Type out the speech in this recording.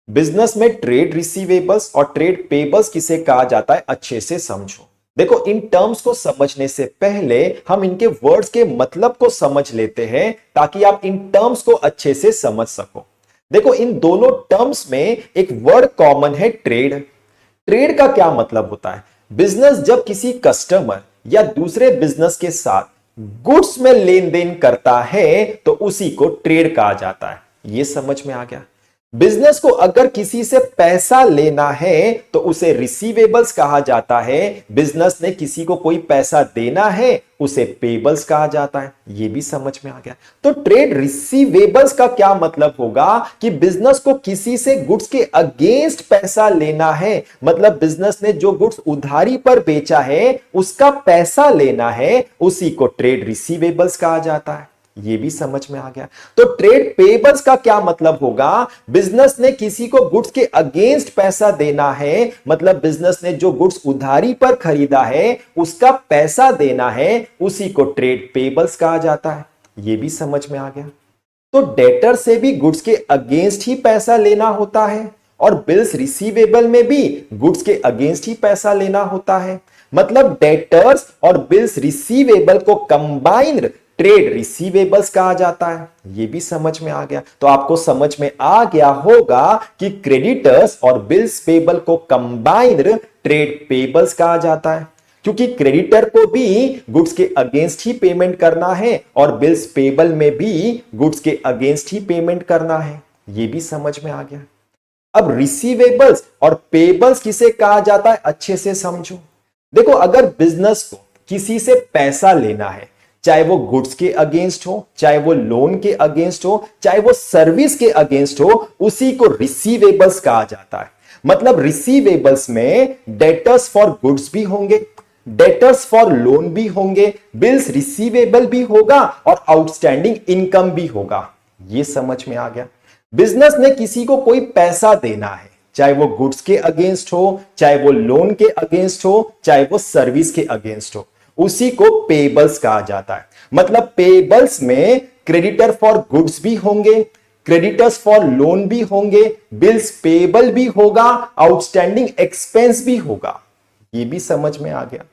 Business में trade receivables और trade payables किसे कहा जाता है, अच्छे से समझो। देखो, इन टर्म्स को समझने से पहले हम इनके वर्ड्स के मतलब को समझ लेते हैं ताकि आप इन टर्म्स को अच्छे से समझ सको। देखो, इन दोनों टर्म्स में एक वर्ड कॉमन है, ट्रेड। ट्रेड का क्या मतलब होता है? बिजनेस जब किसी कस्टमर या दूसरे बिजनेस के साथ गुड्स में लेन देन करता है तो उसी को ट्रेड कहा जाता है। यह समझ में आ गया? बिजनेस को अगर किसी से पैसा लेना है तो उसे रिसीवेबल्स कहा जाता है। बिजनेस ने किसी को कोई पैसा देना है उसे पेबल्स कहा जाता है। यह भी समझ में आ गया? तो ट्रेड रिसीवेबल्स का क्या मतलब होगा कि बिजनेस को किसी से गुड्स के अगेंस्ट पैसा लेना है, मतलब बिजनेस ने जो गुड्स उधारी पर बेचा है उसका पैसा लेना है, उसी को ट्रेड रिसीवेबल्स कहा जाता है। ये भी समझ में आ गया? तो ट्रेड पेबल्स का क्या मतलब होगा? बिजनेस ने किसी को गुड्स के अगेंस्ट पैसा देना है, मतलब बिजनेस ने जो गुड्स उधारी पर खरीदा है उसका पैसा देना है, उसी को ट्रेड पेबल्स कहा जाता है। ये भी समझ में आ गया? तो डेटर से भी गुड्स के अगेंस्ट ही पैसा लेना होता है और बिल्स रिसीवेबल में भी गुड्स के अगेंस्ट ही पैसा लेना होता है। मतलब डेटर्स और बिल्स रिसीवेबल को कंबाइंड ट्रेड रिसीवेबल्स कहा जाता है। यह भी समझ में आ गया? तो आपको समझ में आ गया होगा कि क्रेडिटर्स और बिल्स पेबल को कंबाइंड ट्रेड पेबल्स कहा जाता है, क्योंकि क्रेडिटर को भी गुड्स के अगेंस्ट ही पेमेंट करना है और बिल्स पेबल में भी गुड्स के अगेंस्ट ही पेमेंट करना है। यह भी समझ में आ गया? अब रिसीवेबल्स और पेबल्स किसे कहा जाता है, अच्छे से समझो। देखो, अगर बिजनेस को किसी से पैसा लेना है, चाहे वो गुड्स के अगेंस्ट हो, चाहे वो लोन के अगेंस्ट हो, चाहे वो सर्विस के अगेंस्ट हो, उसी को रिसीवेबल्स कहा जाता है। मतलब रिसीवेबल्स में डेटर्स फॉर गुड्स भी होंगे, डेटर्स फॉर लोन भी होंगे, बिल्स रिसीवेबल भी होगा और आउटस्टैंडिंग इनकम भी होगा। यह समझ में आ गया? बिजनेस ने किसी को कोई पैसा देना है, चाहे वो गुड्स के अगेंस्ट हो, चाहे वो लोन के अगेंस्ट हो, चाहे वो सर्विस के अगेंस्ट हो, उसी को पेबल्स कहा जाता है। मतलब पेबल्स में क्रेडिटर फॉर गुड्स भी होंगे, क्रेडिटर्स फॉर लोन भी होंगे, बिल्स पेबल भी होगा, आउटस्टैंडिंग एक्सपेंस भी होगा। ये भी समझ में आ गया?